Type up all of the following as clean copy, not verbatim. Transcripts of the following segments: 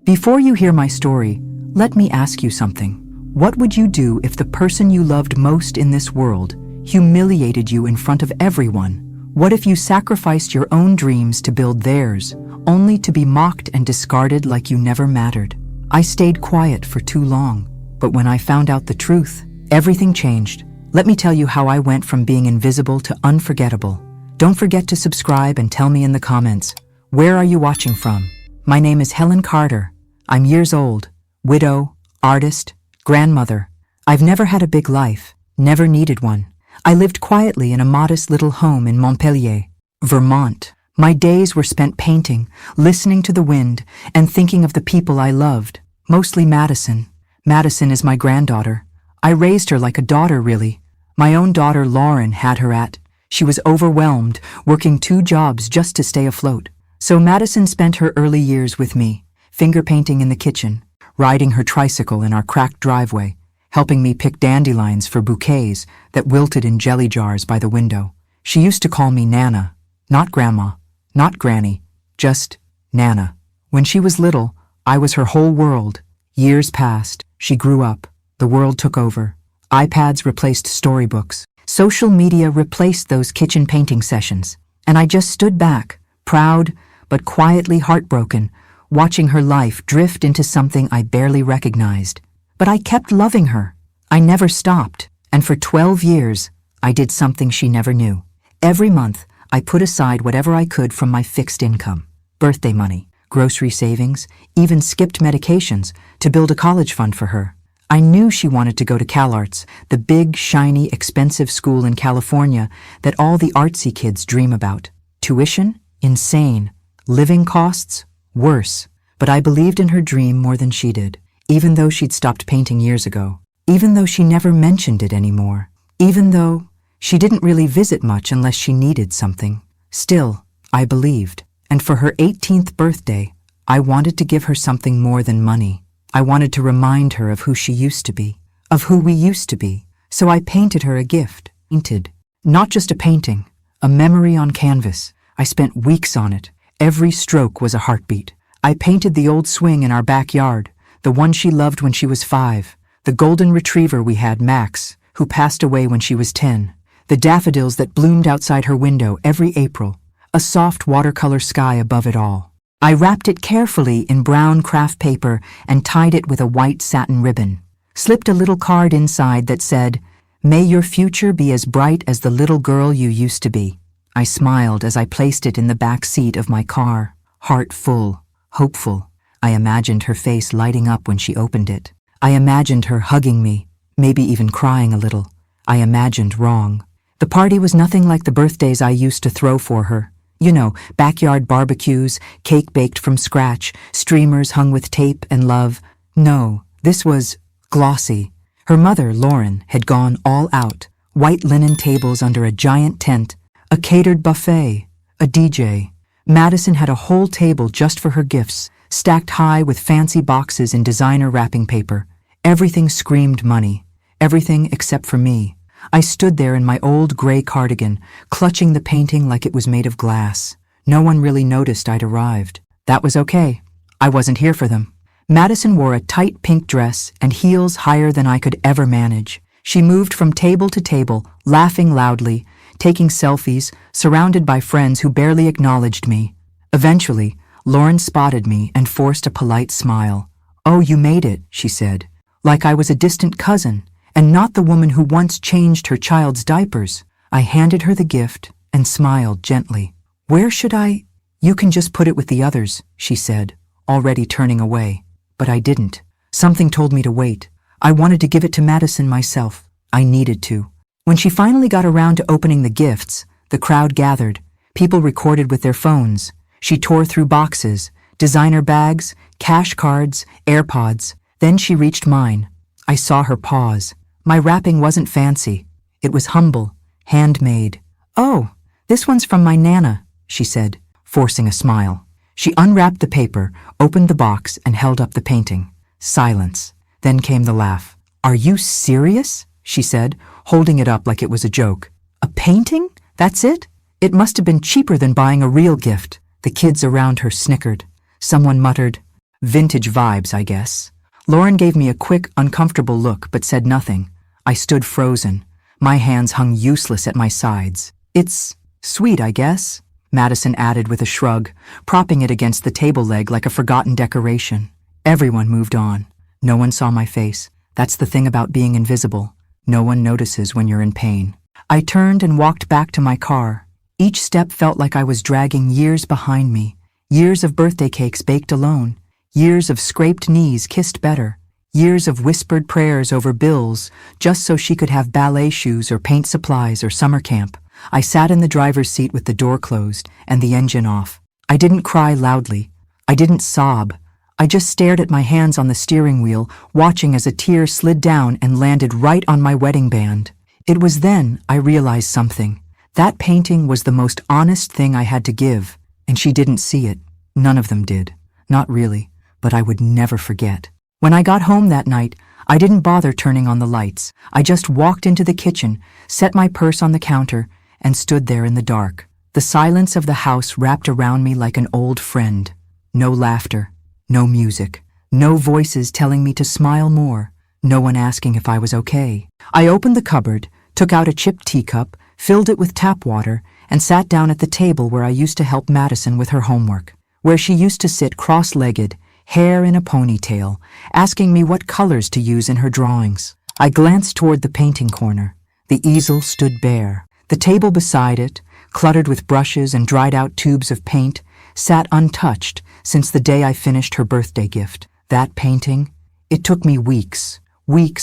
Before you hear my story, let me ask you something. What would you do if the person you loved most in this world humiliated you in front of everyone? What if you sacrificed your own dreams to build theirs, only to be mocked and discarded like you never mattered? I stayed quiet for too long, but when I found out the truth, everything changed. Let me tell you how I went from being invisible to unforgettable. Don't forget to subscribe and tell me in the comments, where are you watching from? My name is Helen Carter. I'm years old, widow, artist, grandmother. I've never had a big life, never needed one. I lived quietly in a modest little home in Montpelier, Vermont. My days were spent painting, listening to the wind, and thinking of the people I loved, mostly Madison. Madison is my granddaughter. I raised her like a daughter, really. My own daughter, Lauren, had her at. She was overwhelmed, working 2 jobs just to stay afloat. So Madison spent her early years with me, finger painting in the kitchen, riding her tricycle in our cracked driveway, helping me pick dandelions for bouquets that wilted in jelly jars by the window. She used to call me Nana, not Grandma, not Granny, just Nana. When she was little, I was her whole world. Years passed, she grew up, the world took over. iPads replaced storybooks. Social media replaced those kitchen painting sessions. And I just stood back, proud but quietly heartbroken, watching her life drift into something I barely recognized. But I kept loving her. I never stopped. And for 12 years, I did something she never knew. Every month, I put aside whatever I could from my fixed income. Birthday money, grocery savings, even skipped medications to build a college fund for her. I knew she wanted to go to CalArts, the big, shiny, expensive school in California that all the artsy kids dream about. Tuition? Insane. Living costs? Worse. But I believed in her dream more than she did, even though she'd stopped painting years ago, even though she never mentioned it anymore, even though she didn't really visit much unless she needed something. Still, I believed. And for her 18th birthday, I wanted to give her something more than money. I wanted to remind her of who she used to be, of who we used to be. So I painted her a gift. Painted. Not just a painting, a memory on canvas. I spent weeks on it. Every stroke was a heartbeat. I painted the old swing in our backyard, the one she loved when she was 5, the golden retriever we had, Max, who passed away when she was 10, the daffodils that bloomed outside her window every April, a soft watercolor sky above it all. I wrapped it carefully in brown craft paper and tied it with a white satin ribbon. Slipped a little card inside that said, "May your future be as bright as the little girl you used to be." I smiled as I placed it in the back seat of my car, heart full, hopeful. I imagined her face lighting up when she opened it. I imagined her hugging me, maybe even crying a little. I imagined wrong. The party was nothing like the birthdays I used to throw for her. You know, backyard barbecues, cake baked from scratch, streamers hung with tape and love. No, this was glossy. Her mother, Lauren, had gone all out. White linen tables under a giant tent, a catered buffet, a DJ. Madison had a whole table just for her gifts, stacked high with fancy boxes in designer wrapping paper. Everything screamed money. Everything except for me. I stood there in my old gray cardigan, clutching the painting like it was made of glass. No one really noticed I'd arrived. That was okay. I wasn't here for them. Madison wore a tight pink dress and heels higher than I could ever manage. She moved from table to table, laughing loudly, taking selfies, surrounded by friends who barely acknowledged me. Eventually, Lauren spotted me and forced a polite smile. "Oh, you made it," she said, like I was a distant cousin and not the woman who once changed her child's diapers. I handed her the gift and smiled gently. "Where should I?" "You can just put it with the others," she said, already turning away. But I didn't. Something told me to wait. I wanted to give it to Madison myself. I needed to. When she finally got around to opening the gifts, the crowd gathered. People recorded with their phones. She tore through boxes, designer bags, cash cards, AirPods. Then she reached mine. I saw her pause. My wrapping wasn't fancy. It was humble, handmade. "Oh, this one's from my Nana," she said, forcing a smile. She unwrapped the paper, opened the box, and held up the painting. Silence. Then came the laugh. "Are you serious?" she said, holding it up like it was a joke. "A painting? That's it? It must have been cheaper than buying a real gift." The kids around her snickered. Someone muttered, Vintage vibes, I guess. Lauren gave me a quick, uncomfortable look but said nothing. I stood frozen. My hands hung useless at my sides. It's sweet, I guess, Madison added with a shrug, propping it against the table leg like a forgotten decoration. Everyone moved on. No one saw my face. That's the thing about being invisible. No one notices when you're in pain. I turned and walked back to my car. Each step felt like I was dragging years behind me. Years of birthday cakes baked alone. Years of scraped knees kissed better. Years of whispered prayers over bills just so she could have ballet shoes or paint supplies or summer camp. I sat in the driver's seat with the door closed and the engine off. I didn't cry loudly. I didn't sob. I just stared at my hands on the steering wheel, watching as a tear slid down and landed right on my wedding band. It was then I realized something. That painting was the most honest thing I had to give, and she didn't see it. None of them did. Not really, but I would never forget. When I got home that night, I didn't bother turning on the lights. I just walked into the kitchen, set my purse on the counter, and stood there in the dark. The silence of the house wrapped around me like an old friend. No laughter, no music, no voices telling me to smile more, no one asking if I was okay. I opened the cupboard, took out a chipped teacup, filled it with tap water, and sat down at the table where I used to help Madison with her homework, where she used to sit cross-legged, hair in a ponytail, asking me what colors to use in her drawings. I glanced toward the painting corner. The easel stood bare. The table beside it, cluttered with brushes and dried-out tubes of paint, sat untouched since the day I finished her birthday gift. That painting, it took me weeks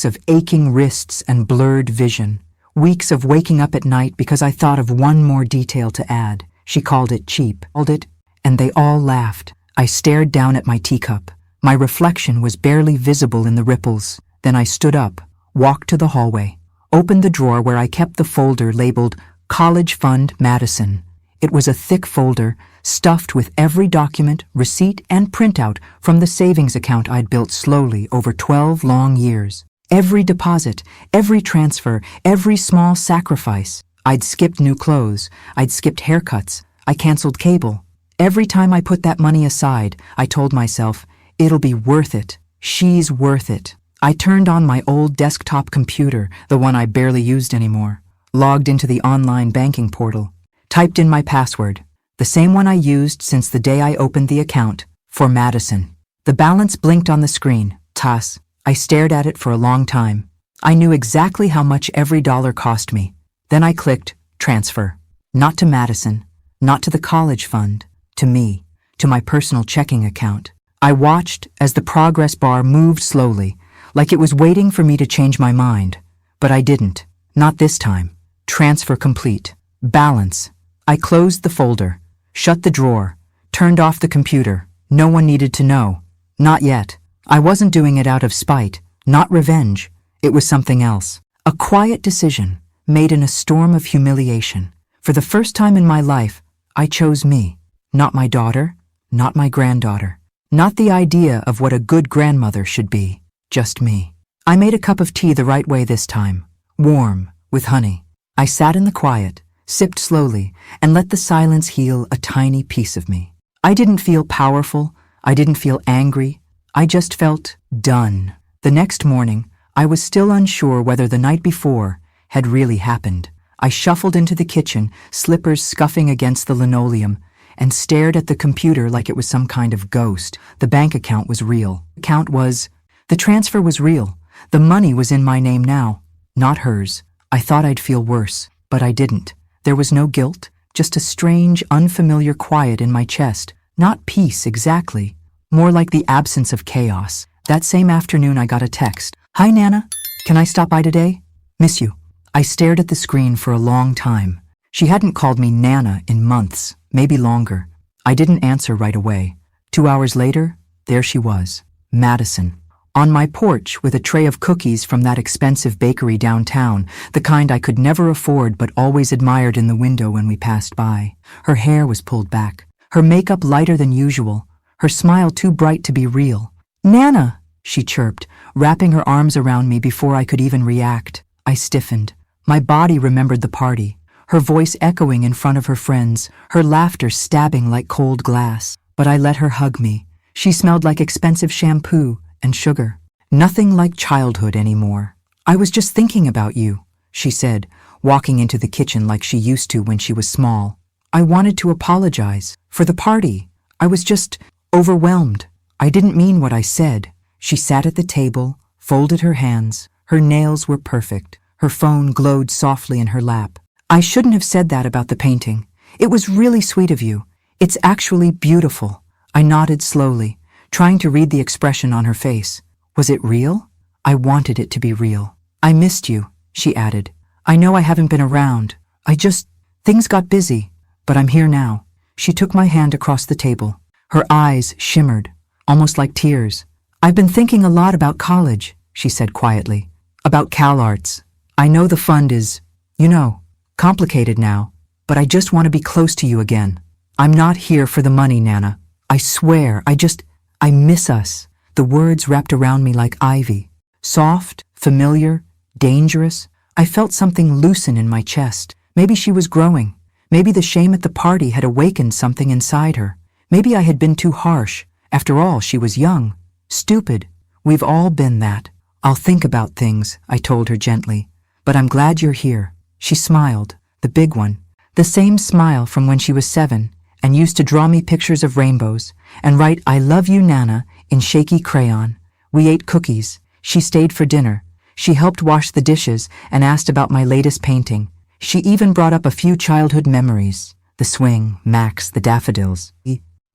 of aching wrists and blurred vision, weeks of waking up at night because I thought of one more detail to add. She called it cheap, and they all laughed. I stared down at my teacup. My reflection was barely visible in the ripples. Then I stood up, walked to the hallway, opened the drawer where I kept the folder labeled College Fund Madison. It was a thick folder, stuffed with every document, receipt, and printout from the savings account I'd built slowly over 12 long years. Every deposit, every transfer, every small sacrifice. I'd skipped new clothes, I'd skipped haircuts, I canceled cable. Every time I put that money aside, I told myself, it'll be worth it. She's worth it. I turned on my old desktop computer, the one I barely used anymore, logged into the online banking portal, typed in my password, the same one I used since the day I opened the account, for Madison. The balance blinked on the screen. Toss. I stared at it for a long time. I knew exactly how much every dollar cost me. Then I clicked transfer. Not to Madison, not to the college fund, to me, to my personal checking account. I watched as the progress bar moved slowly, like it was waiting for me to change my mind. But I didn't. Not this time. Transfer complete. Balance. I closed the folder, shut the drawer, turned off the computer. No one needed to know. Not yet. I wasn't doing it out of spite, not revenge. It was something else. A quiet decision, made in a storm of humiliation. For the first time in my life, I chose me. Not my daughter, not my granddaughter, not the idea of what a good grandmother should be. Just me. I made a cup of tea the right way this time, warm, with honey. I sat in the quiet, sipped slowly, and let the silence heal a tiny piece of me. I didn't feel powerful. I didn't feel angry. I just felt done. The next morning, I was still unsure whether the night before had really happened. I shuffled into the kitchen, slippers scuffing against the linoleum, and stared at the computer like it was some kind of ghost. The bank account was real. The transfer was real. The money was in my name now, not hers. I thought I'd feel worse, but I didn't. There was no guilt, just a strange, unfamiliar quiet in my chest. Not peace exactly, more like the absence of chaos. That same afternoon I got a text. Hi Nana, can I stop by today? Miss you. I stared at the screen for a long time. She hadn't called me Nana in months, maybe longer. I didn't answer right away. 2 hours later, there she was, Madison, on my porch with a tray of cookies from that expensive bakery downtown, the kind I could never afford but always admired in the window when we passed by. Her hair was pulled back, her makeup lighter than usual, her smile too bright to be real. Nana, she chirped, wrapping her arms around me before I could even react. I stiffened. My body remembered the party, her voice echoing in front of her friends, her laughter stabbing like cold glass. But I let her hug me. She smelled like expensive shampoo and sugar. Nothing like childhood anymore. I was just thinking about you, she said, walking into the kitchen like she used to when she was small. I wanted to apologize for the party. I was just overwhelmed. I didn't mean what I said. She sat at the table, folded her hands. Her nails were perfect. Her phone glowed softly in her lap. I shouldn't have said that about the painting. It was really sweet of you. It's actually beautiful. I nodded slowly, trying to read the expression on her face. Was it real? I wanted it to be real. I missed you, she added. I know I haven't been around. Things got busy, but I'm here now. She took my hand across the table. Her eyes shimmered, almost like tears. I've been thinking a lot about college, she said quietly. About CalArts. I know the fund is, complicated now, but I just want to be close to you again. I'm not here for the money, Nana. I swear, I miss us. The words wrapped around me like ivy. Soft, familiar, dangerous. I felt something loosen in my chest. Maybe she was growing. Maybe the shame at the party had awakened something inside her. Maybe I had been too harsh. After all, she was young. Stupid. We've all been that. I'll think about things, I told her gently. But I'm glad you're here. She smiled, the big one. The same smile from when she was 7 and used to draw me pictures of rainbows and write "I love you, Nana" in shaky crayon. We ate cookies. She stayed for dinner. She helped wash the dishes and asked about my latest painting. She even brought up a few childhood memories. The swing, Max, the daffodils.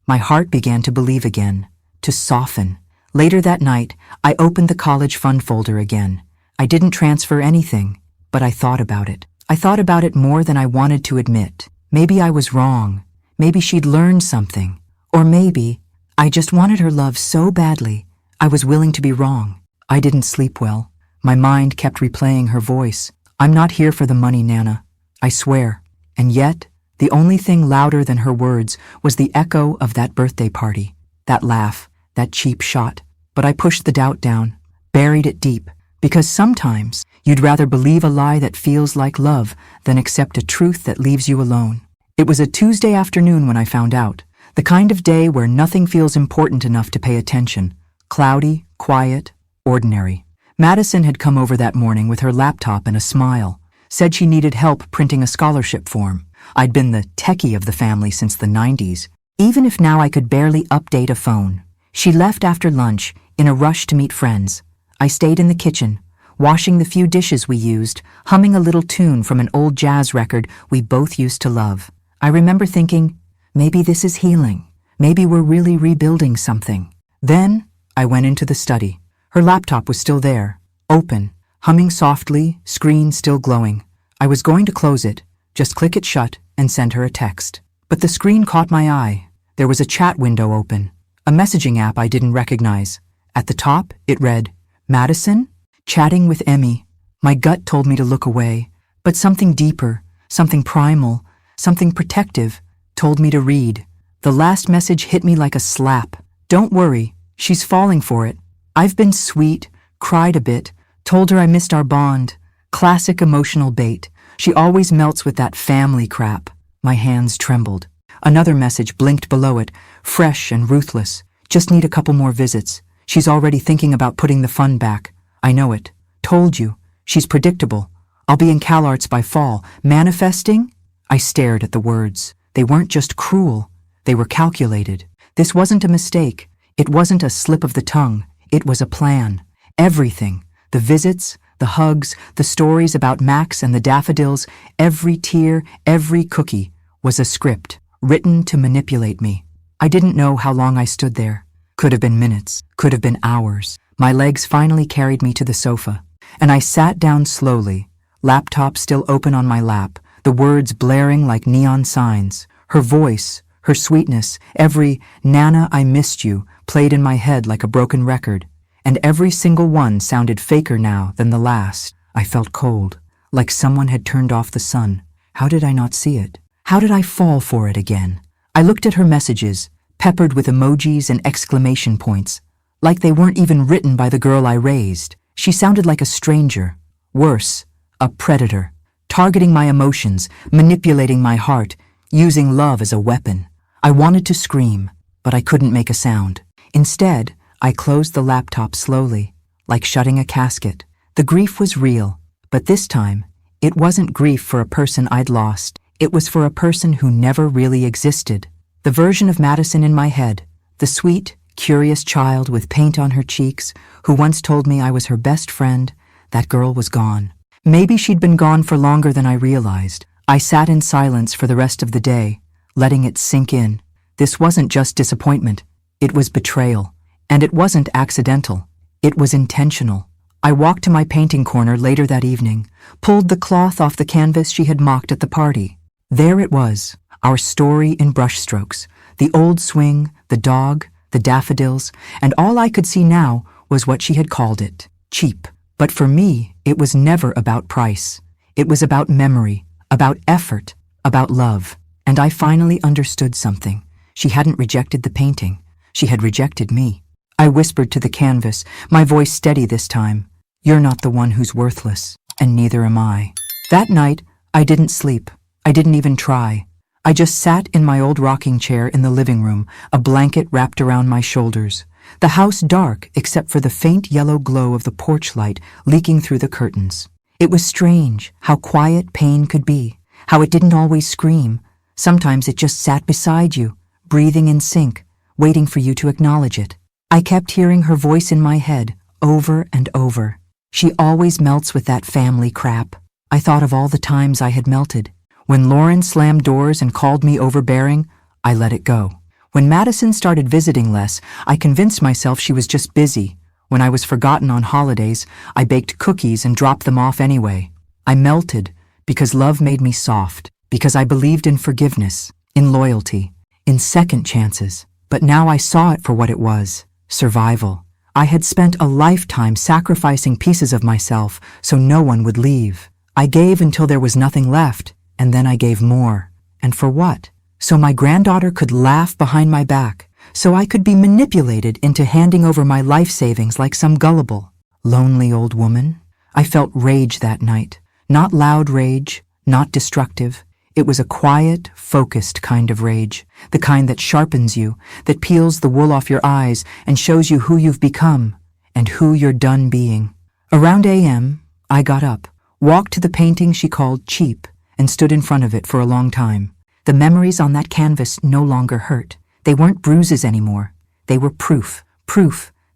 My heart began to believe again, to soften. Later that night, I opened the college fund folder again. I didn't transfer anything, but I thought about it. I thought about it more than I wanted to admit. Maybe I was wrong. Maybe she'd learned something. Or maybe I just wanted her love so badly, I was willing to be wrong. I didn't sleep well. My mind kept replaying her voice. I'm not here for the money, Nana. I swear. And yet, the only thing louder than her words was the echo of that birthday party. That laugh, that cheap shot. But I pushed the doubt down, buried it deep, because sometimes you'd rather believe a lie that feels like love than accept a truth that leaves you alone. It was a Tuesday afternoon when I found out, the kind of day where nothing feels important enough to pay attention. Cloudy, quiet, ordinary. Madison had come over that morning with her laptop and a smile, said she needed help printing a scholarship form. I'd been the techie of the family since the 90s, even if now I could barely update a phone. She left after lunch, in a rush to meet friends. I stayed in the kitchen, washing the few dishes we used, humming a little tune from an old jazz record we both used to love. I remember thinking, maybe this is healing. Maybe we're really rebuilding something. Then I went into the study. Her laptop was still there, open, humming softly, screen still glowing. I was going to close it, just click it shut and send her a text. But the screen caught my eye. There was a chat window open, a messaging app I didn't recognize. At the top, it read, Madison? Chatting with Emmy. My gut told me to look away, but something deeper, something primal, something protective, told me to read. The last message hit me like a slap. Don't worry, she's falling for it. I've been sweet, cried a bit, told her I missed our bond. Classic emotional bait. She always melts with that family crap. My hands trembled. Another message blinked below it, fresh and ruthless. Just need a couple more visits. She's already thinking about putting the fund back. I know it. Told you. She's predictable. I'll be in CalArts by fall. Manifesting? I stared at the words. They weren't just cruel. They were calculated. This wasn't a mistake. It wasn't a slip of the tongue. It was a plan. Everything. The visits, the hugs, the stories about Max and the daffodils, every tear, every cookie was a script, written to manipulate me. I didn't know how long I stood there. Could have been minutes, could have been hours. My legs finally carried me to the sofa, and I sat down slowly, laptop still open on my lap, the words blaring like neon signs. Her voice, her sweetness, every "Nana, I missed you" played in my head like a broken record, and every single one sounded faker now than the last. I felt cold, like someone had turned off the sun. How did I not see it? How did I fall for it again? I looked at her messages, peppered with emojis and exclamation points, like they weren't even written by the girl I raised. She sounded like a stranger. Worse, a predator, targeting my emotions, manipulating my heart, using love as a weapon. I wanted to scream, but I couldn't make a sound. Instead, I closed the laptop slowly, like shutting a casket. The grief was real, but this time, it wasn't grief for a person I'd lost. It was for a person who never really existed. The version of Madison in my head, the sweet, curious child with paint on her cheeks, who once told me I was her best friend, that girl was gone. Maybe she'd been gone for longer than I realized. I sat in silence for the rest of the day, letting it sink in. This wasn't just disappointment. It was betrayal. And it wasn't accidental. It was intentional. I walked to my painting corner later that evening, pulled the cloth off the canvas she had mocked at the party. There it was, our story in brushstrokes, the old swing, the dog, the daffodils, and all I could see now was what she had called it, cheap. But for me, it was never about price. It was about memory, about effort, about love. And I finally understood something. She hadn't rejected the painting. She had rejected me. I whispered to the canvas, my voice steady this time. You're not the one who's worthless, and neither am I. That night, I didn't sleep. I didn't even try. I just sat in my old rocking chair in the living room, a blanket wrapped around my shoulders. The house dark except for the faint yellow glow of the porch light leaking through the curtains. It was strange how quiet pain could be, how it didn't always scream. Sometimes it just sat beside you, breathing in sync, waiting for you to acknowledge it. I kept hearing her voice in my head, over and over. She always melts with that family crap. I thought of all the times I had melted. When Lauren slammed doors and called me overbearing, I let it go. When Madison started visiting less, I convinced myself she was just busy. When I was forgotten on holidays, I baked cookies and dropped them off anyway. I melted because love made me soft, because I believed in forgiveness, in loyalty, in second chances. But now I saw it for what it was, survival. I had spent a lifetime sacrificing pieces of myself so no one would leave. I gave until there was nothing left, and then I gave more. And for what? So my granddaughter could laugh behind my back, so I could be manipulated into handing over my life savings like some gullible, lonely old woman. I felt rage that night. Not loud rage, not destructive. It was a quiet, focused kind of rage, the kind that sharpens you, that peels the wool off your eyes and shows you who you've become and who you're done being. Around a.m., I got up, walked to the painting she called cheap, and stood in front of it for a long time. The memories on that canvas no longer hurt. They weren't bruises anymore. They were proof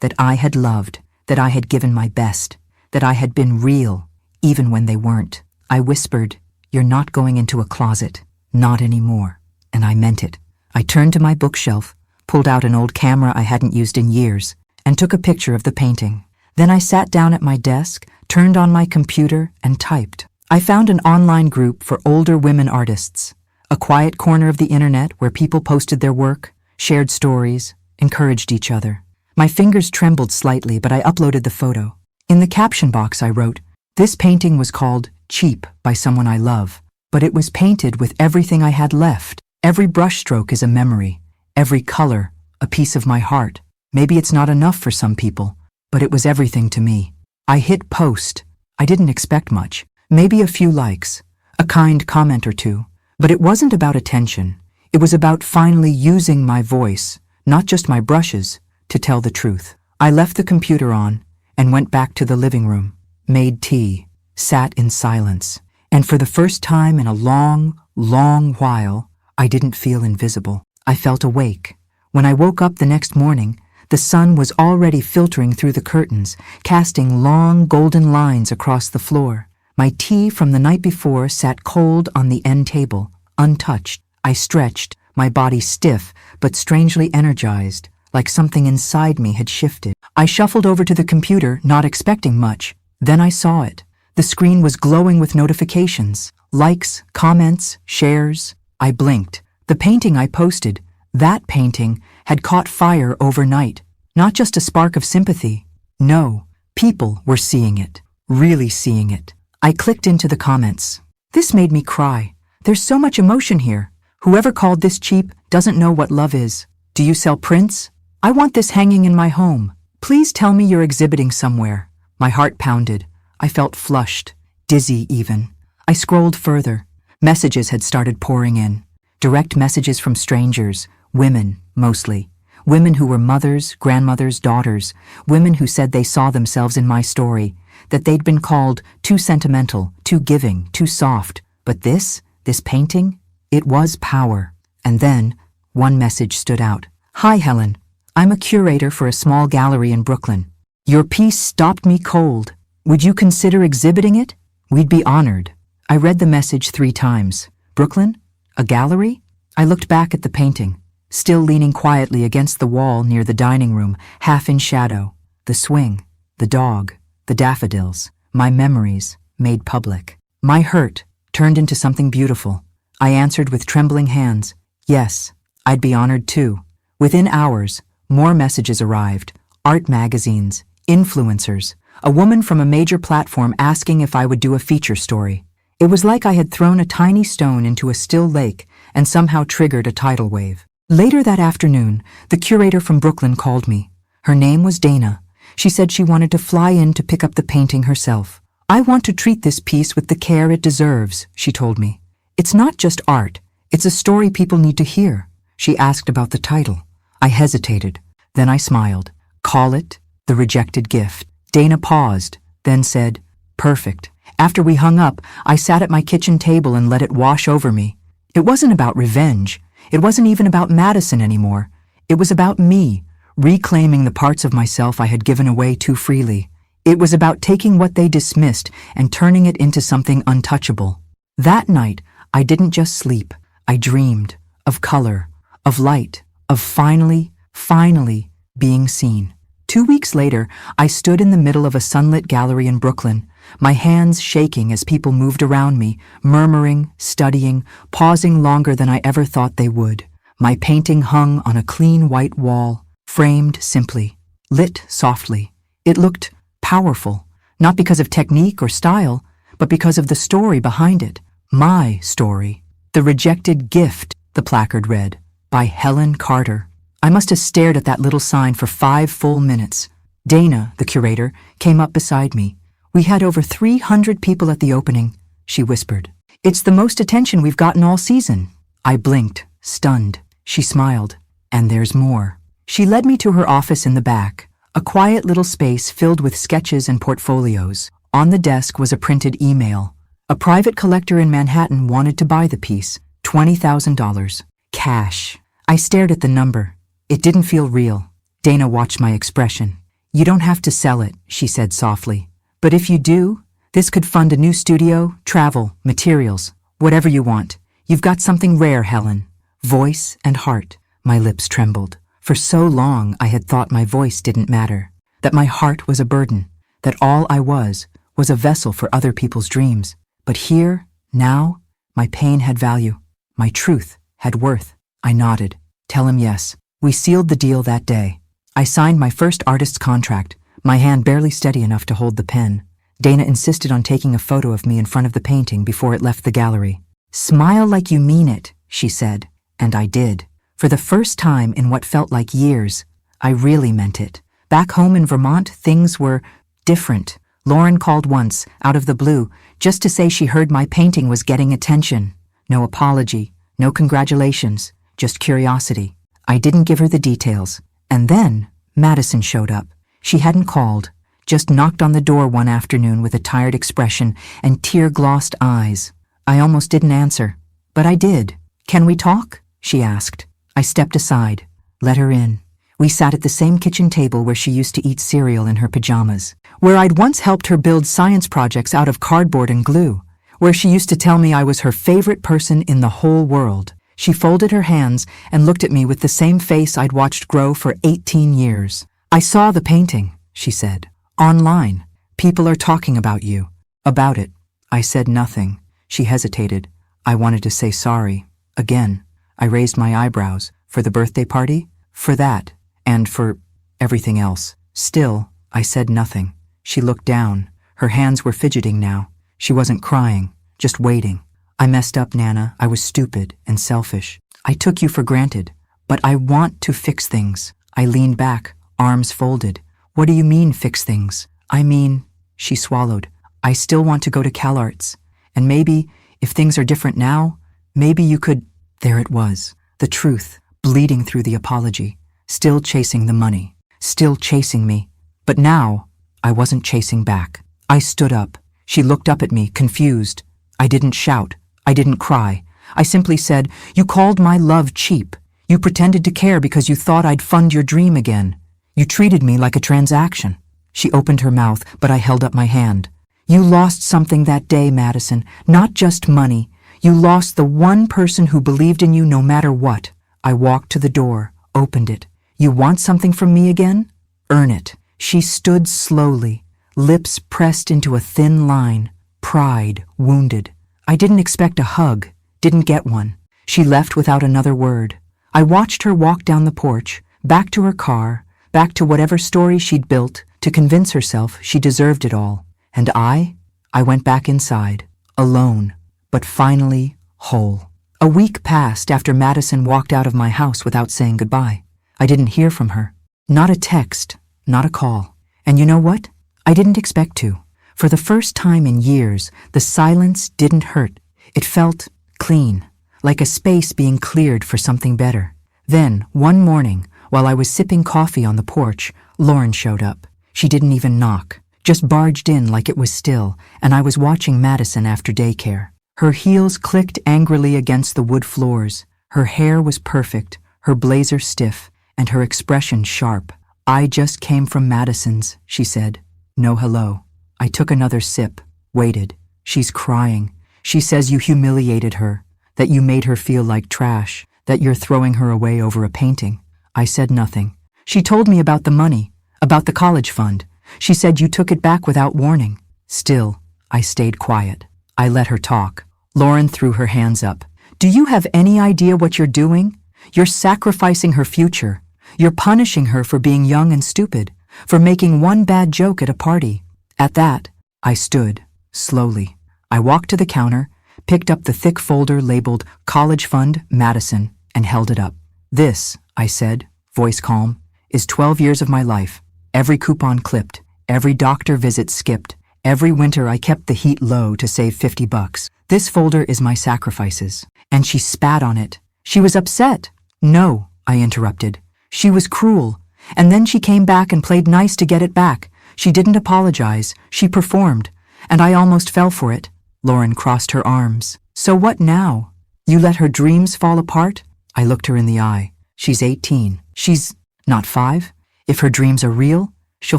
that I had loved, that I had given my best, that I had been real, even when they weren't. I whispered, "You're not going into a closet. Not anymore." And I meant it. I turned to my bookshelf, pulled out an old camera I hadn't used in years, and took a picture of the painting. Then I sat down at my desk, turned on my computer, and typed. I found an online group for older women artists, a quiet corner of the internet where people posted their work, shared stories, encouraged each other. My fingers trembled slightly, but I uploaded the photo. In the caption box I wrote, "This painting was called Cheap by someone I love, but it was painted with everything I had left. Every brushstroke is a memory, every color, a piece of my heart. Maybe it's not enough for some people, but it was everything to me." I hit post. I didn't expect much. Maybe a few likes, a kind comment or two. But it wasn't about attention. It was about finally using my voice, not just my brushes, to tell the truth. I left the computer on and went back to the living room, made tea, sat in silence. And for the first time in a long, long while, I didn't feel invisible. I felt awake. When I woke up the next morning, the sun was already filtering through the curtains, casting long golden lines across the floor. My tea from the night before sat cold on the end table, untouched. I stretched, my body stiff but strangely energized, like something inside me had shifted. I shuffled over to the computer, not expecting much. Then I saw it. The screen was glowing with notifications, likes, comments, shares. I blinked. The painting I posted, that painting, had caught fire overnight. Not just a spark of sympathy. No, people were seeing it, really seeing it. I clicked into the comments. This made me cry. There's so much emotion here. Whoever called this cheap doesn't know what love is. Do you sell prints? I want this hanging in my home. Please tell me you're exhibiting somewhere. My heart pounded. I felt flushed, dizzy even. I scrolled further. Messages had started pouring in. Direct messages from strangers, women mostly. Women who were mothers, grandmothers, daughters. Women who said they saw themselves in my story, that they'd been called too sentimental, too giving, too soft. But this painting, it was power. And then, one message stood out. "Hi, Helen. I'm a curator for a small gallery in Brooklyn. Your piece stopped me cold. Would you consider exhibiting it? We'd be honored." I read the message 3 times. Brooklyn? A gallery? I looked back at the painting, still leaning quietly against the wall near the dining room, half in shadow. The swing, the dog, the daffodils, my memories made public. My hurt turned into something beautiful. I answered with trembling hands, yes, I'd be honored too. Within hours, more messages arrived. Art magazines, influencers, a woman from a major platform asking if I would do a feature story. It was like I had thrown a tiny stone into a still lake and somehow triggered a tidal wave. Later that afternoon, the curator from Brooklyn called me. Her name was Dana. She said she wanted to fly in to pick up the painting herself. "I want to treat this piece with the care it deserves," she told me. "It's not just art. It's a story people need to hear." She asked about the title. I hesitated. Then I smiled. "Call it The Rejected Gift." Dana paused, then said, "Perfect." After we hung up, I sat at my kitchen table and let it wash over me. It wasn't about revenge. It wasn't even about Madison anymore. It was about me, reclaiming the parts of myself I had given away too freely. It was about taking what they dismissed and turning it into something untouchable. That night, I didn't just sleep. I dreamed of color, of light, of finally being seen. 2 weeks later, I stood in the middle of a sunlit gallery in Brooklyn, my hands shaking as people moved around me, murmuring, studying, pausing longer than I ever thought they would. My painting hung on a clean white wall, framed simply, lit softly. It looked powerful, not because of technique or style, but because of the story behind it. My story. "The Rejected Gift," the placard read, by Helen Carter. I must have stared at that little sign for 5 full minutes. Dana, the curator, came up beside me. "We had over 300 people at the opening," she whispered. "It's the most attention we've gotten all season." I blinked, stunned. She smiled. "And there's more." She led me to her office in the back, a quiet little space filled with sketches and portfolios. On the desk was a printed email. A private collector in Manhattan wanted to buy the piece, $20,000. Cash. I stared at the number. It didn't feel real. Dana watched my expression. "You don't have to sell it," she said softly. "But if you do, this could fund a new studio, travel, materials, whatever you want. You've got something rare, Helen. Voice and heart." My lips trembled. For so long I had thought my voice didn't matter, that my heart was a burden, that all I was a vessel for other people's dreams. But here, now, my pain had value. My truth had worth. I nodded. "Tell him yes." We sealed the deal that day. I signed my first artist's contract, my hand barely steady enough to hold the pen. Dana insisted on taking a photo of me in front of the painting before it left the gallery. "Smile like you mean it," she said, and I did. For the first time in what felt like years, I really meant it. Back home in Vermont, things were different. Lauren called once, out of the blue, just to say she heard my painting was getting attention. No apology, no congratulations, just curiosity. I didn't give her the details. And then Madison showed up. She hadn't called, just knocked on the door one afternoon with a tired expression and tear-glossed eyes. I almost didn't answer, but I did. "Can we talk?" she asked. I stepped aside, let her in. We sat at the same kitchen table where she used to eat cereal in her pajamas, where I'd once helped her build science projects out of cardboard and glue, where she used to tell me I was her favorite person in the whole world. She folded her hands and looked at me with the same face I'd watched grow for 18 years. "I saw the painting," she said. "Online. People are talking about you." "About it." I said nothing. She hesitated. I wanted to say sorry. Again. I raised my eyebrows. "For the birthday party?" "For that. And for everything else." Still, I said nothing. She looked down. Her hands were fidgeting now. She wasn't crying, just waiting. "I messed up, Nana. I was stupid and selfish. I took you for granted. But I want to fix things." I leaned back, arms folded. "What do you mean, fix things?" "I mean," she swallowed, "I still want to go to CalArts. And maybe, if things are different now, maybe you could—" There it was, the truth, bleeding through the apology. still chasing the money, still chasing me. But now, I wasn't chasing back. I stood up. She looked up at me, confused. I didn't shout. I didn't cry. I simply said, "You called my love cheap. You pretended to care because you thought I'd fund your dream again. You treated me like a transaction." She opened her mouth, but I held up my hand. "You lost something that day, Madison. Not just money. You lost the one person who believed in you no matter what." I walked to the door, opened it. "You want something from me again? Earn it." She stood slowly, lips pressed into a thin line, pride wounded. I didn't expect a hug, didn't get one. She left without another word. I watched her walk down the porch, back to her car, back to whatever story she'd built to convince herself she deserved it all. And I went back inside, alone, but finally whole. A week passed after Madison walked out of my house without saying goodbye. I didn't hear from her. Not a text, not a call. And you know what? I didn't expect to. For the first time in years, the silence didn't hurt. It felt clean, like a space being cleared for something better. Then, one morning, while I was sipping coffee on the porch, Lauren showed up. She didn't even knock, just barged in like it was still, and I was watching Madison after daycare. Her heels clicked angrily against the wood floors. Her hair was perfect, her blazer stiff, and her expression sharp. "I just came from Madison's," she said. "No hello." I took another sip, waited. "She's crying. She says you humiliated her, that you made her feel like trash, that you're throwing her away over a painting." I said nothing. "She told me about the money, about the college fund. She said you took it back without warning." Still, I stayed quiet. I let her talk. Lauren threw her hands up. "Do you have any idea what you're doing? You're sacrificing her future. You're punishing her for being young and stupid, for making one bad joke at a party." At that, I stood, slowly. I walked to the counter, picked up the thick folder labeled College Fund Madison, and held it up. "This," I said, voice calm, "is 12 years of my life. Every coupon clipped, every doctor visit skipped, every winter I kept the heat low to save $50. This folder is my sacrifices." And she spat on it. She was upset. "No," I interrupted. "She was cruel. And then she came back and played nice to get it back. She didn't apologize. She performed. And I almost fell for it." Lauren crossed her arms. "So what now? You let her dreams fall apart?" I looked her in the eye. "She's 18. She's not 5. If her dreams are real, she'll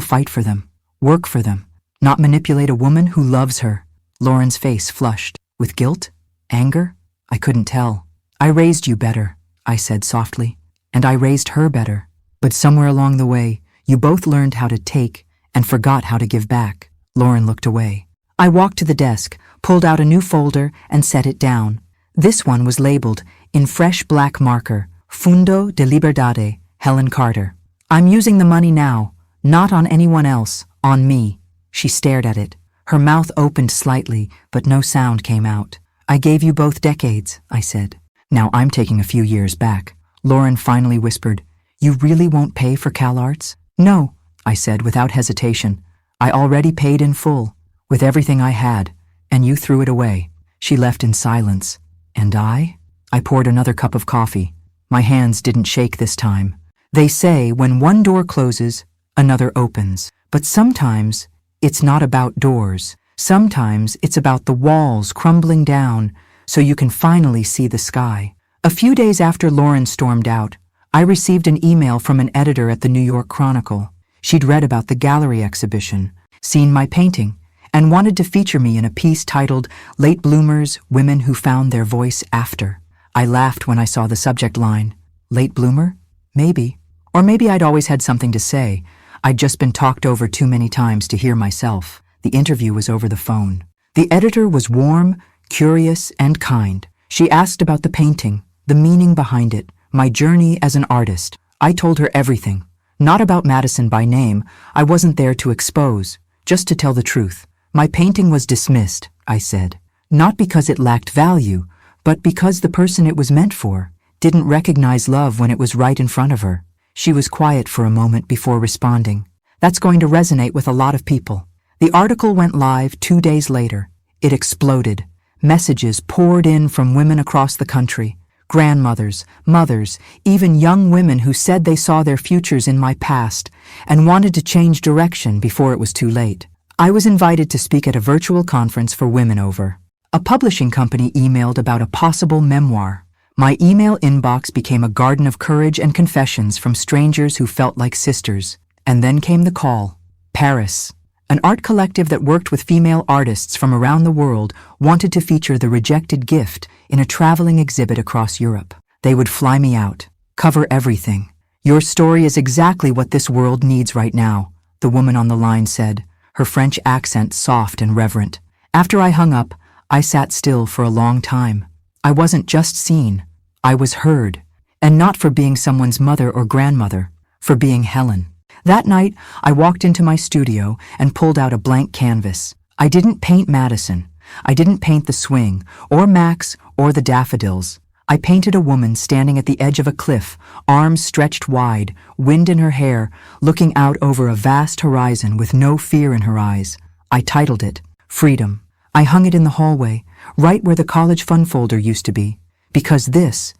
fight for them, work for them, not manipulate a woman who loves her." Lauren's face flushed. With guilt? Anger? I couldn't tell. "I raised you better," I said softly. "And I raised her better. But somewhere along the way, you both learned how to take and forgot how to give back." Lauren looked away. I walked to the desk, pulled out a new folder, and set it down. This one was labeled, in fresh black marker, Fundo de Liberdade, Helen Carter. "I'm using the money now, not on anyone else, on me." She stared at it. Her mouth opened slightly, but no sound came out. "I gave you both decades," I said. "Now I'm taking a few years back." Lauren finally whispered, "You really won't pay for CalArts?" "No," I said without hesitation. "I already paid in full, with everything I had, and you threw it away." She left in silence. And I? I poured another cup of coffee. My hands didn't shake this time. They say when one door closes, another opens. But sometimes it's not about doors. Sometimes it's about the walls crumbling down so you can finally see the sky. A few days after Lauren stormed out, I received an email from an editor at the New York Chronicle. She'd read about the gallery exhibition, seen my painting, and wanted to feature me in a piece titled Late Bloomers, Women Who Found Their Voice After. I laughed when I saw the subject line. Late bloomer? Maybe. Or maybe I'd always had something to say. I'd just been talked over too many times to hear myself. The interview was over the phone. The editor was warm, curious, and kind. She asked about the painting, the meaning behind it, my journey as an artist. I told her everything. Not about Madison by name. I wasn't there to expose, just to tell the truth. My painting was dismissed, I said. Not because it lacked value, but because the person it was meant for didn't recognize love when it was right in front of her. She was quiet for a moment before responding. That's going to resonate with a lot of people. The article went live 2 days later. It exploded. Messages poured in from women across the country. grandmothers, mothers, even young women who said they saw their futures in my past and wanted to change direction before it was too late. I was invited to speak at a virtual conference for women over. A publishing company emailed about a possible memoir. My email inbox became a garden of courage and confessions from strangers who felt like sisters. And then came the call. Paris. An art collective that worked with female artists from around the world wanted to feature The Rejected Gift in a traveling exhibit across Europe. They would fly me out, cover everything. Your story is exactly what this world needs right now, the woman on the line said, her French accent soft and reverent. After I hung up, I sat still for a long time. I wasn't just seen, I was heard. And not for being someone's mother or grandmother, for being Helen. That night, I walked into my studio and pulled out a blank canvas. I didn't paint Madison. I didn't paint the swing, or Max, or the daffodils. I painted a woman standing at the edge of a cliff, arms stretched wide, wind in her hair, looking out over a vast horizon with no fear in her eyes. I titled it, Freedom. I hung it in the hallway, right where the college fund folder used to be. Because this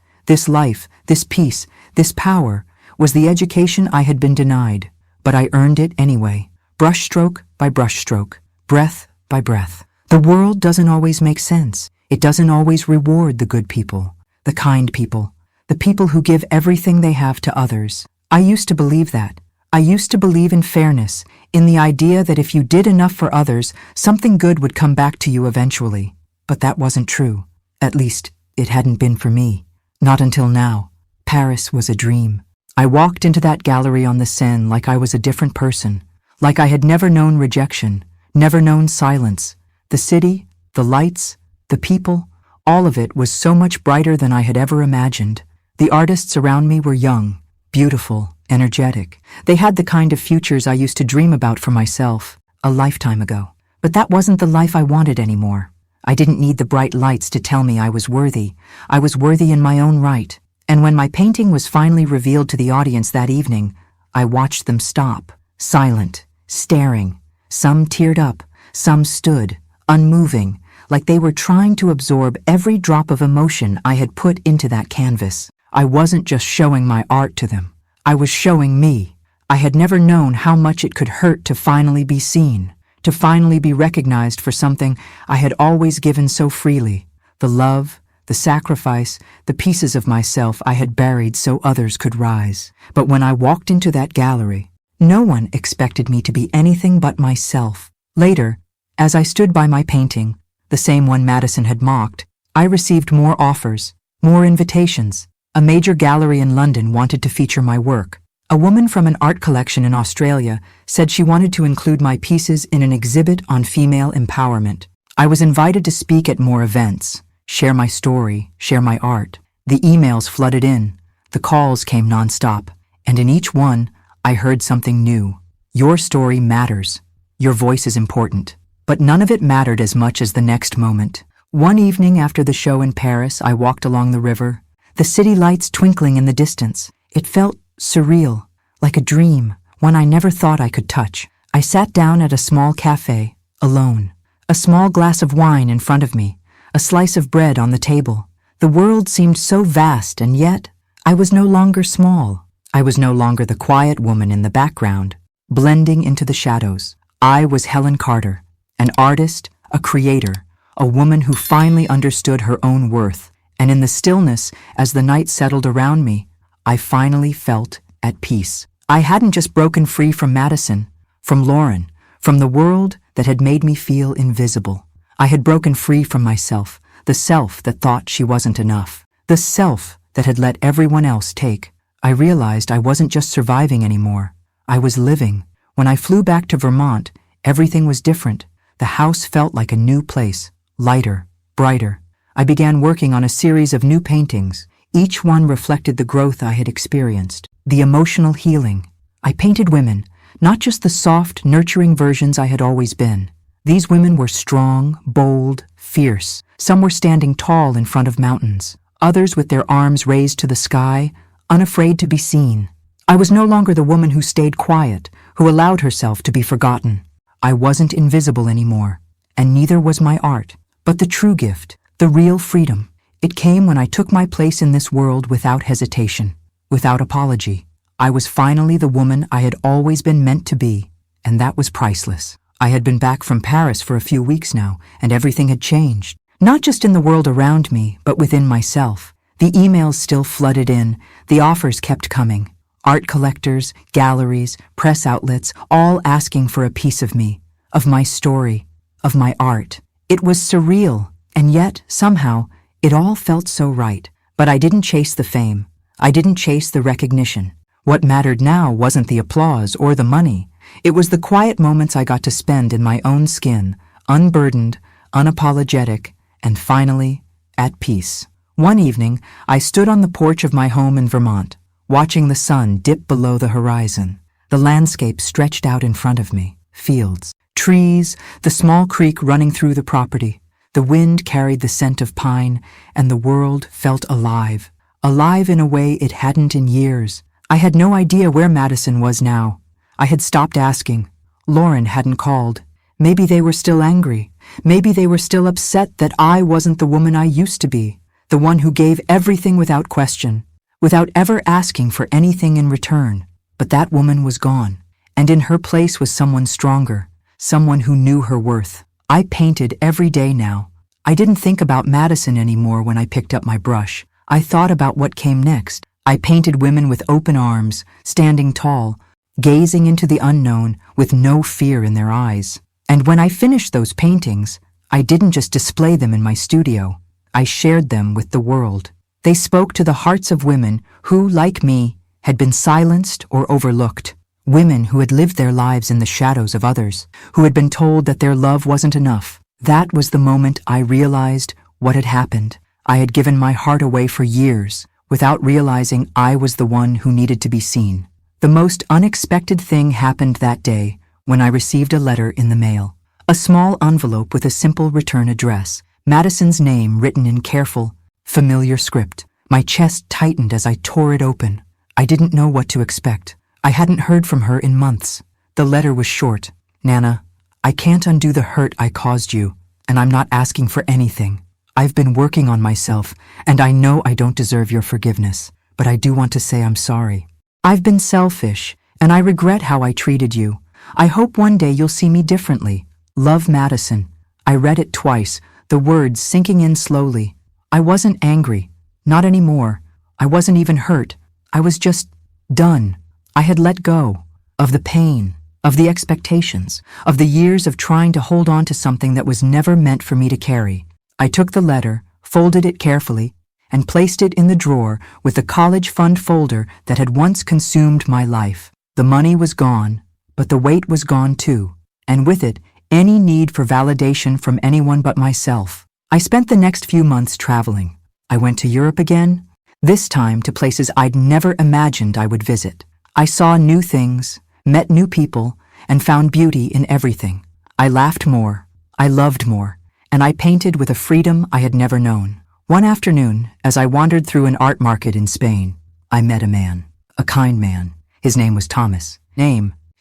life, this peace, this power, was the education I had been denied. But I earned it anyway, brushstroke by brushstroke, breath by breath. The world doesn't always make sense. It doesn't always reward the good people, the kind people, the people who give everything they have to others. I used to believe that. I used to believe in fairness, in the idea that if you did enough for others, something good would come back to you eventually. But that wasn't true. At least, it hadn't been for me. Not until now. Paris was a dream. I walked into that gallery on the Seine like I was a different person, like I had never known rejection, never known silence. The city, the lights, the people, all of it was so much brighter than I had ever imagined. The artists around me were young, beautiful, energetic. They had the kind of futures I used to dream about for myself a lifetime ago. But that wasn't the life I wanted anymore. I didn't need the bright lights to tell me I was worthy. I was worthy in my own right. And when my painting was finally revealed to the audience that evening, I watched them stop, silent, staring. Some teared up, some stood, unmoving, like they were trying to absorb every drop of emotion I had put into that canvas. I wasn't just showing my art to them. I was showing me. I had never known how much it could hurt to finally be seen, to finally be recognized for something I had always given so freely, the love, the sacrifice, the pieces of myself I had buried so others could rise. But when I walked into that gallery, no one expected me to be anything but myself. Later, as I stood by my painting, the same one Madison had mocked, I received more offers, more invitations. A major gallery in London wanted to feature my work. A woman from an art collection in Australia said she wanted to include my pieces in an exhibit on female empowerment. I was invited to speak at more events, share my story, share my art. The emails flooded in, the calls came nonstop, and in each one, I heard something new. Your story matters. Your voice is important. But none of it mattered as much as the next moment. One evening after the show in Paris, I walked along the river, the city lights twinkling in the distance. It felt surreal, like a dream, one I never thought I could touch. I sat down at a small cafe, alone, a small glass of wine in front of me, a slice of bread on the table. The world seemed so vast, and yet I was no longer small. I was no longer the quiet woman in the background, blending into the shadows. I was Helen Carter, an artist, a creator, a woman who finally understood her own worth. And in the stillness, as the night settled around me, I finally felt at peace. I hadn't just broken free from Madison, from Lauren, from the world that had made me feel invisible. I had broken free from myself, the self that thought she wasn't enough, the self that had let everyone else take. I realized I wasn't just surviving anymore. I was living. When I flew back to Vermont, everything was different. The house felt like a new place, lighter, brighter. I began working on a series of new paintings. Each one reflected the growth I had experienced, the emotional healing. I painted women, not just the soft, nurturing versions I had always been. These women were strong, bold, fierce. Some were standing tall in front of mountains, others with their arms raised to the sky, unafraid to be seen. I was no longer the woman who stayed quiet, who allowed herself to be forgotten. I wasn't invisible anymore, and neither was my art. But the true gift, the real freedom, It came when I took my place in this world without hesitation, without apology. I was finally the woman I had always been meant to be, and that was priceless. I had been back from Paris for a few weeks now, and everything had changed. Not just in the world around me, but within myself. The emails still flooded in, the offers kept coming. Art collectors, galleries, press outlets, all asking for a piece of me, of my story, of my art. It was surreal, and yet, somehow, it all felt so right. But I didn't chase the fame. I didn't chase the recognition. What mattered now wasn't the applause or the money. It was the quiet moments I got to spend in my own skin, unburdened, unapologetic, and finally, at peace. One evening, I stood on the porch of my home in Vermont, watching the sun dip below the horizon. The landscape stretched out in front of me, fields, trees, the small creek running through the property. The wind carried the scent of pine, and the world felt alive. Alive in a way it hadn't in years. I had no idea where Madison was now. I had stopped asking. Lauren hadn't called. Maybe they were still angry. Maybe they were still upset that I wasn't the woman I used to be, the one who gave everything without question, without ever asking for anything in return. But that woman was gone, and in her place was someone stronger, someone who knew her worth. I painted every day now. I didn't think about Madison anymore when I picked up my brush. I thought about what came next. I painted women with open arms, standing tall, gazing into the unknown with no fear in their eyes. And when I finished those paintings, I didn't just display them in my studio. I shared them with the world. They spoke to the hearts of women who, like me, had been silenced or overlooked. Women who had lived their lives in the shadows of others, who had been told that their love wasn't enough. That was the moment I realized what had happened. I had given my heart away for years, without realizing I was the one who needed to be seen. The most unexpected thing happened that day when I received a letter in the mail. A small envelope with a simple return address, Madison's name written in careful, familiar script. My chest tightened as I tore it open. I didn't know what to expect. I hadn't heard from her in months. The letter was short. Nana, I can't undo the hurt I caused you, and I'm not asking for anything. I've been working on myself, and I know I don't deserve your forgiveness, but I do want to say I'm sorry. I've been selfish, and I regret how I treated you. I hope one day you'll see me differently. Love, Madison. I read it twice, the words sinking in slowly. I wasn't angry. Not anymore. I wasn't even hurt. I was just done. I had let go of the pain, of the expectations, of the years of trying to hold on to something that was never meant for me to carry. I took the letter, folded it carefully, and placed it in the drawer with the college fund folder that had once consumed my life. The money was gone, but the weight was gone too, and with it, any need for validation from anyone but myself. I spent the next few months traveling. I went to Europe again, this time to places I'd never imagined I would visit. I saw new things, met new people, and found beauty in everything. I laughed more, I loved more, and I painted with a freedom I had never known. One afternoon, as I wandered through an art market in Spain, I met a man, a kind man. His name was Thomas.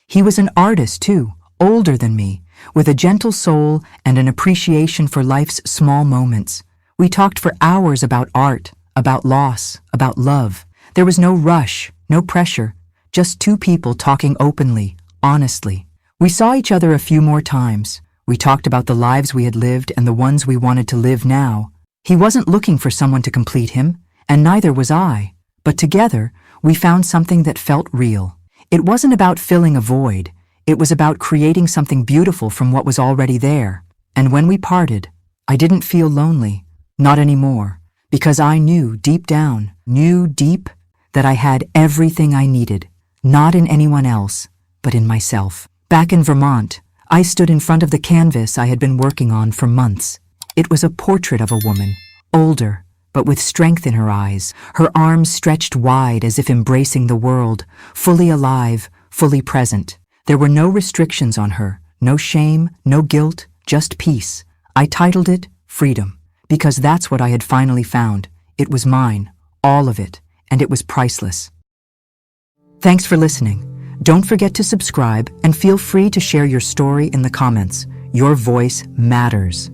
He was an artist too, older than me, with a gentle soul and an appreciation for life's small moments. We talked for hours about art, about loss, about love. There was no rush, no pressure, just two people talking openly, honestly. We saw each other a few more times. We talked about the lives we had lived and the ones we wanted to live now. He wasn't looking for someone to complete him, and neither was I. But together, we found something that felt real. It wasn't about filling a void. It was about creating something beautiful from what was already there. And when we parted, I didn't feel lonely. Not anymore. Because I knew deep down, that I had everything I needed. Not in anyone else, but in myself. Back in Vermont, I stood in front of the canvas I had been working on for months. It was a portrait of a woman, older, but with strength in her eyes, her arms stretched wide as if embracing the world, fully alive, fully present. There were no restrictions on her, no shame, no guilt, just peace. I titled it Freedom, because that's what I had finally found. It was mine, all of it, and it was priceless. Thanks for listening. Don't forget to subscribe and feel free to share your story in the comments. Your voice matters.